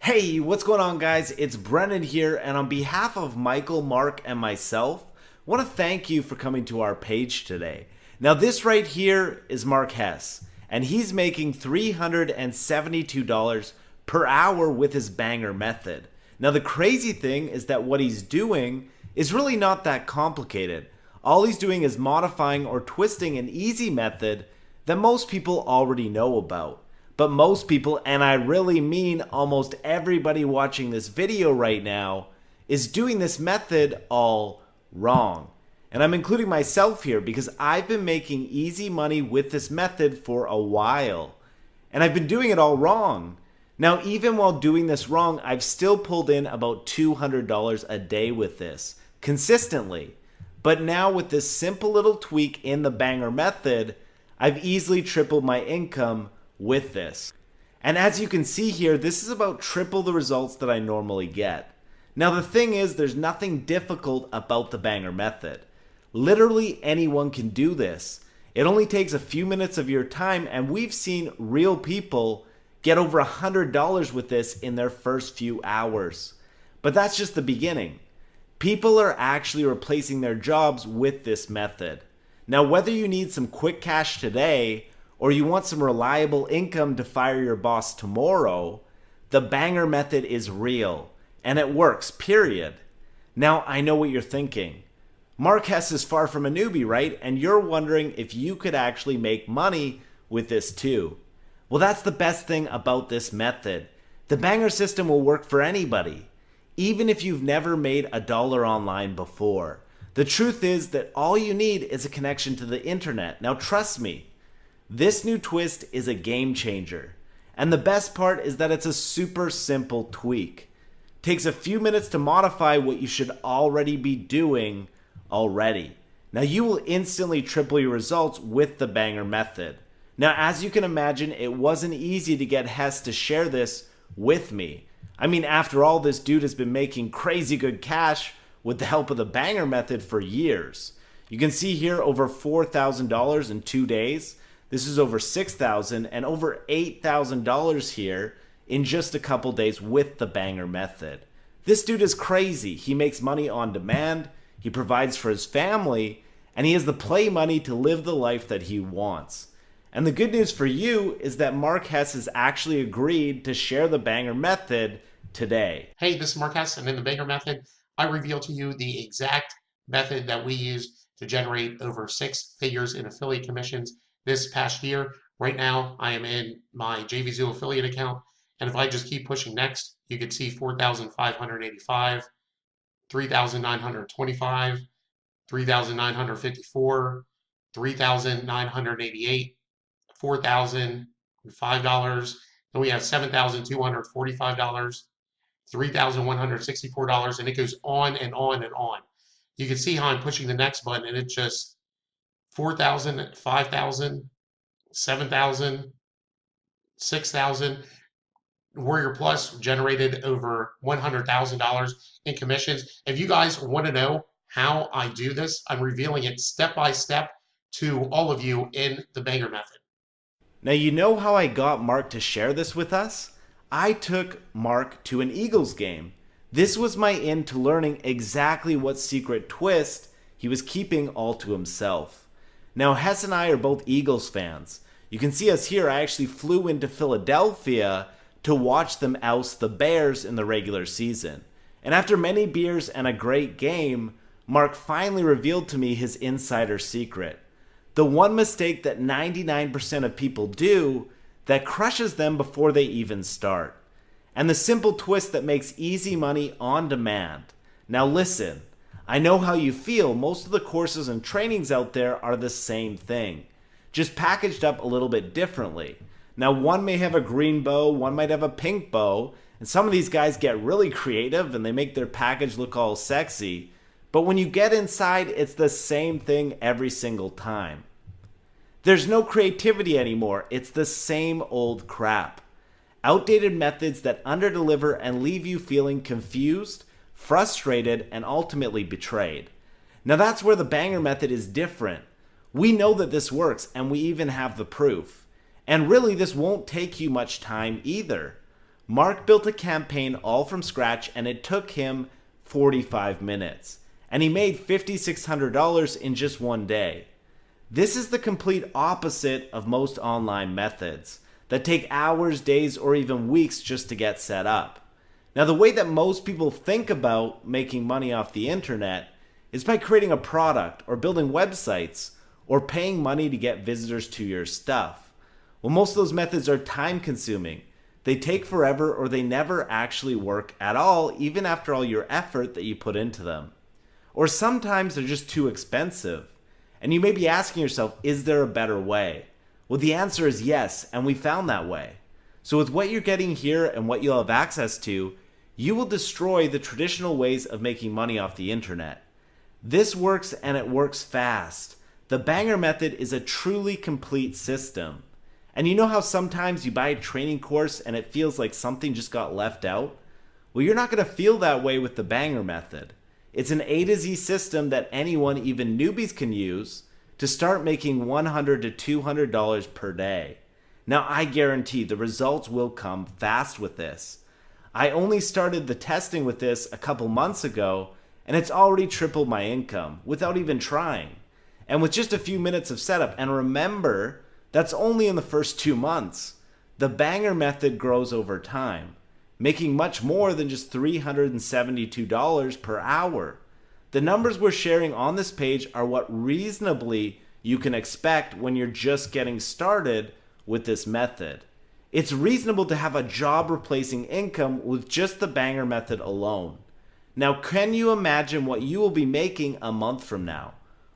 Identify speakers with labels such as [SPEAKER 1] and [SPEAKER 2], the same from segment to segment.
[SPEAKER 1] Hey, what's going on, guys? It's Brennan here, and on behalf of Michael, Mark, and myself, I want to thank you for coming to our page today. Now, this right here is Mark Hess, and he's making $372 per hour with his banger method. Now, the crazy thing is that what he's doing is really not that complicated. All he's doing is modifying or twisting an easy method that most people already know about. But most people, and I really mean almost everybody watching this video right now, is doing this method all wrong. And I'm including myself here because I've been making easy money with this method for a while. And I've been doing it all wrong. Now, even while doing this wrong, I've still pulled in about $200 a day with this, consistently. But now with this simple little tweak in the banger method, I've easily tripled my income with this. And as you can see here, this is about triple the results that I normally get. Now the thing is, there's nothing difficult about the banger method. Literally anyone can do this. It only takes a few minutes of your time, and we've seen real people get over $100 with this in their first few hours. But that's just the beginning. People are actually replacing their jobs with this method. Now, whether you need some quick cash today or you want some reliable income to fire your boss tomorrow, the banger method is real, and it works, period. Now, I know what you're thinking. Mark Hess is far from a newbie, right? And you're wondering if you could actually make money with this too. Well, that's the best thing about this method. The banger system will work for anybody, even if you've never made a dollar online before. The truth is that all you need is a connection to the internet. Now, trust me, this new twist is a game changer. And the best part is that it's a super simple tweak. Takes a few minutes to modify what you should already be doing already. Now you will instantly triple your results with the banger method. Now, as you can imagine, it wasn't easy to get Hess to share this with me. I mean, after all, this dude has been making crazy good cash with the help of the banger method for years. You can see here over $4,000 in 2 days. This is over $6,000 and over $8,000 here in just a couple days with the banger method. This dude is crazy. He makes money on demand, he provides for his family, and he has the play money to live the life that he wants. And the good news for you is that Mark Hess has actually agreed to share the banger method today.
[SPEAKER 2] Hey, this is Mark Hess, and in the Banger Method, I reveal to you the exact method that we use to generate over 6 figures in affiliate commissions this past year. Right now, I am in my JVZoo affiliate account, and if I just keep pushing next, you can see 4,585, 3,925, 3,954, 3,988, $4,005, and we have $7,245, $3,164, and it goes on and on and on. You can see how I'm pushing the next button, and it just 4,000, 5,000, 7,000, 6,000. Warrior Plus generated over $100,000 in commissions. If you guys want to know how I do this, I'm revealing it step by step to all of you in the Banger Method.
[SPEAKER 1] Now, you know how I got Mark to share this with us? I took Mark to an Eagles game. This was my in to learning exactly what secret twist he was keeping all to himself. Now, Hess and I are both Eagles fans. You can see us here. I actually flew into Philadelphia to watch them oust the Bears in the regular season. And after many beers and a great game, Mark finally revealed to me his insider secret. The one mistake that 99% of people do that crushes them before they even start. And the simple twist that makes easy money on demand. Now listen, I know how you feel. Most of the courses and trainings out there are the same thing, just packaged up a little bit differently. Now, one may have a green bow, one might have a pink bow, and some of these guys get really creative and they make their package look all sexy. But when you get inside, it's the same thing every single time. There's no creativity anymore. It's the same old crap. Outdated methods that underdeliver and leave you feeling confused, frustrated, and ultimately betrayed. Now that's where the banger method is different. We know that this works, and we even have the proof. And really, this won't take you much time either. Mark built a campaign all from scratch and it took him 45 minutes. And he made $5,600 in just one day. This is the complete opposite of most online methods that take hours, days, or even weeks just to get set up. Now, the way that most people think about making money off the internet is by creating a product or building websites or paying money to get visitors to your stuff. Well, most of those methods are time consuming. They take forever or they never actually work at all, even after all your effort that you put into them. Or sometimes they're just too expensive. And you may be asking yourself, is there a better way? Well, the answer is yes, and we found that way. So with what you're getting here and what you'll have access to, you will destroy the traditional ways of making money off the internet. This works and it works fast. The Banger Method is a truly complete system. And you know how sometimes you buy a training course and it feels like something just got left out? Well, you're not going to feel that way with the Banger Method. It's an A to Z system that anyone, even newbies, can use to start making $100 to $200 per day. Now, I guarantee the results will come fast with this. I only started the testing with this a couple months ago, and it's already tripled my income without even trying. And with just a few minutes of setup, and remember, that's only in the first 2 months. The Banger Method grows over time, making much more than just $372 per hour. The numbers we're sharing on this page are what reasonably you can expect when you're just getting started with this method. It's reasonable to have a job replacing income with just the Banger Method alone. Now, can you imagine what you will be making a month from now,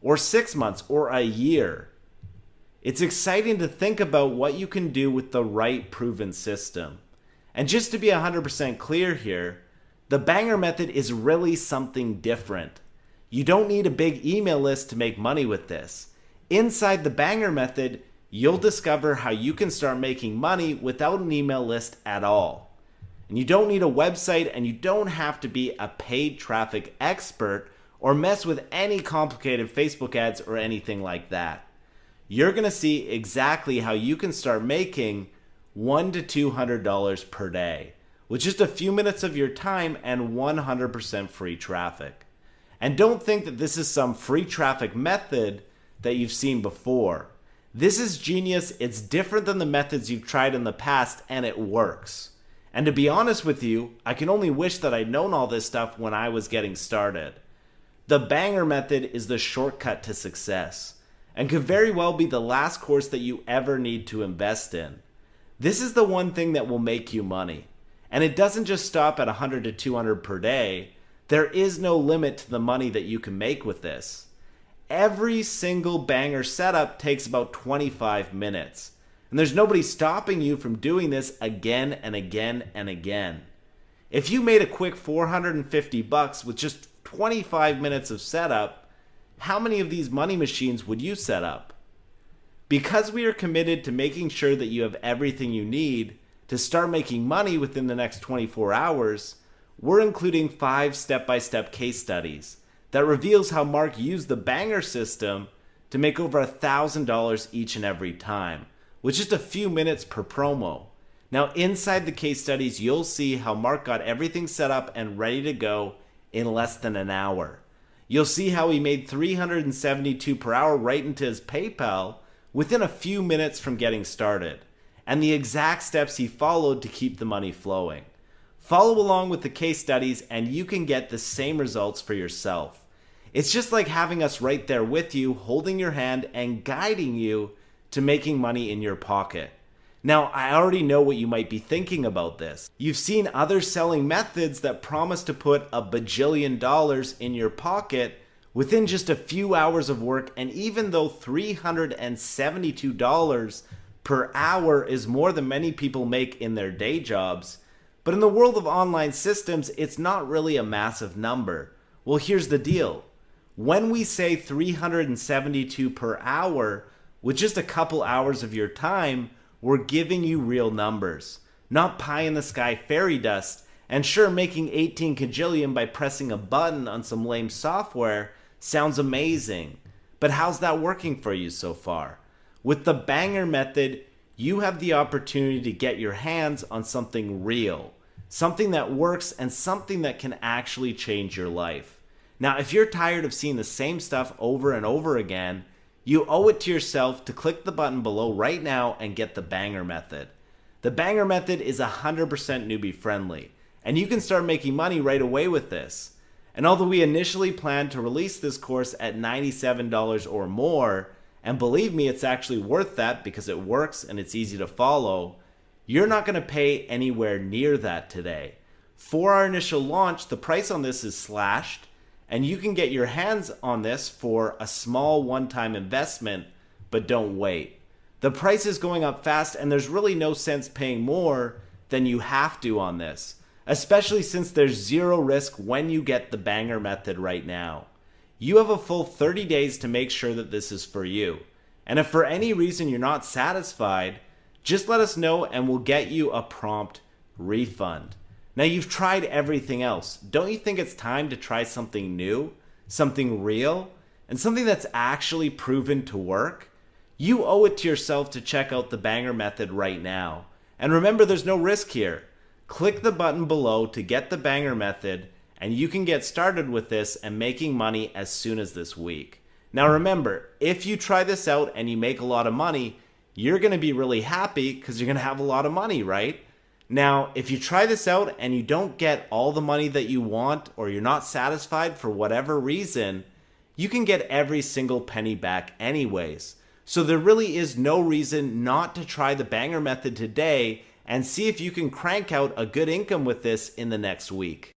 [SPEAKER 1] or 6 months, or a year? It's exciting to think about what you can do with the right proven system. And just to be 100% clear here, the Banger Method is really something different. You don't need a big email list to make money with this. Inside the Banger Method, you'll discover how you can start making money without an email list at all. And you don't need a website, and you don't have to be a paid traffic expert or mess with any complicated Facebook ads or anything like that. You're going to see exactly how you can start making $100 to $200 per day with just a few minutes of your time and 100% free traffic. And don't think that this is some free traffic method that you've seen before. This is genius. It's different than the methods you've tried in the past, and it works. And to be honest with you, I can only wish that I'd known all this stuff when I was getting started. The Banger Method is the shortcut to success and could very well be the last course that you ever need to invest in. This is the one thing that will make you money. And it doesn't just stop at $100 to $200 per day. There is no limit to the money that you can make with this. Every single banger setup takes about 25 minutes. And there's nobody stopping you from doing this again and again and again. If you made a quick $450 with just 25 minutes of setup, how many of these money machines would you set up? Because we are committed to making sure that you have everything you need to start making money within the next 24 hours, we're including 5 step-by-step case studies that reveals how Mark used the Banger system to make over $1,000 each and every time, with just a few minutes per promo. Now, inside the case studies, you'll see how Mark got everything set up and ready to go in less than an hour. You'll see how he made $372 per hour right into his PayPal within a few minutes from getting started, and the exact steps he followed to keep the money flowing. Follow along with the case studies and you can get the same results for yourself. It's just like having us right there with you, holding your hand and guiding you to making money in your pocket. Now, I already know what you might be thinking about this. You've seen other selling methods that promise to put $1 bajillion in your pocket within just a few hours of work, and even though $372 per hour is more than many people make in their day jobs, but in the world of online systems, it's not really a massive number. Well, here's the deal. When we say $372 per hour, with just a couple hours of your time, we're giving you real numbers, not pie-in-the-sky fairy dust. And sure, making 18 kajillion by pressing a button on some lame software sounds amazing, but how's that working for you so far? With the Banger Method, you have the opportunity to get your hands on something real, something that works, and something that can actually change your life. Now, if you're tired of seeing the same stuff over and over again, you owe it to yourself to click the button below right now and get the Banger Method. The Banger Method is 100% newbie friendly, and you can start making money right away with this. And although we initially planned to release this course at $97 or more, and believe me, it's actually worth that because it works and it's easy to follow, you're not going to pay anywhere near that today. For our initial launch, the price on this is slashed, and you can get your hands on this for a small one-time investment, but don't wait. The price is going up fast, and there's really no sense paying more than you have to on this, especially since there's zero risk when you get the Banger Method right now. You have a full 30 days to make sure that this is for you. And if for any reason you're not satisfied, just let us know and we'll get you a prompt refund. Now, you've tried everything else. Don't you think it's time to try something new, something real, and something that's actually proven to work? You owe it to yourself to check out the Banger Method right now. And remember, there's no risk here. Click the button below to get the Banger Method, and you can get started with this and making money as soon as this week. Now remember, if you try this out and you make a lot of money, you're going to be really happy because you're going to have a lot of money, right? Now, if you try this out and you don't get all the money that you want, or you're not satisfied for whatever reason, you can get every single penny back anyways. So there really is no reason not to try the Banger Method today and see if you can crank out a good income with this in the next week.